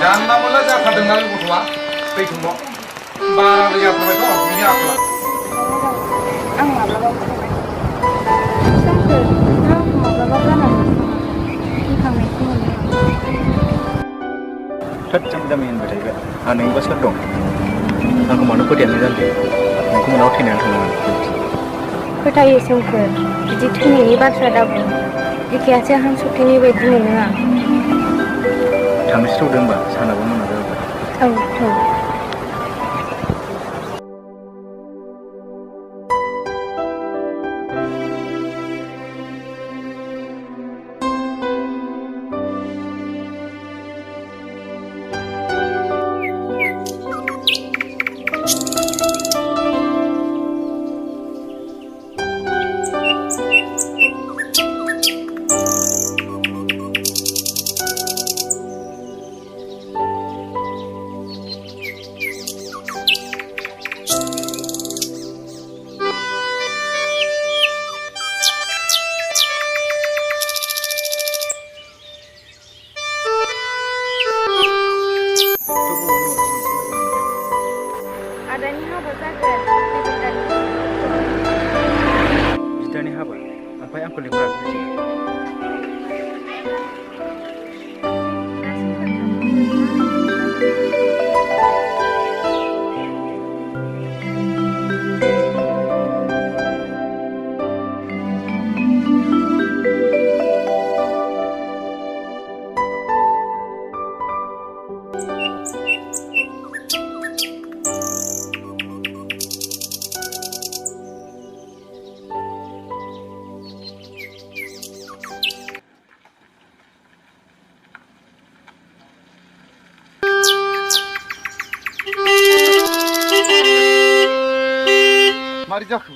जानला मोनला जाखादोंना बे गथ'आ दैथुंल' बारा जाथारबायथ' बिनि आखला आं माब्लाबाबो सोमखोर रावखौ माब्लाबा जानानै गिखांनायखौ मोनो थोद जाम्बा जाम्बि होनबाय थायो आं नोंबा सोर दं आंखौ मानो फोथायानो जाखो नोंखौ मोनाव थैनानै थांनांगोन फोथायो सोमखोर बिदि थैनायनि बाथ्रा दाबुं बिखायासो हां सरथेनाय बायदि मोनो आं थांनोसो थौदो होनबा सानाबो मोना जाबाय औ थौ आदानि हाबा जागोन बिदानि हाबा ओमफ्राय आंखौ लिंहराखै मारै जाखो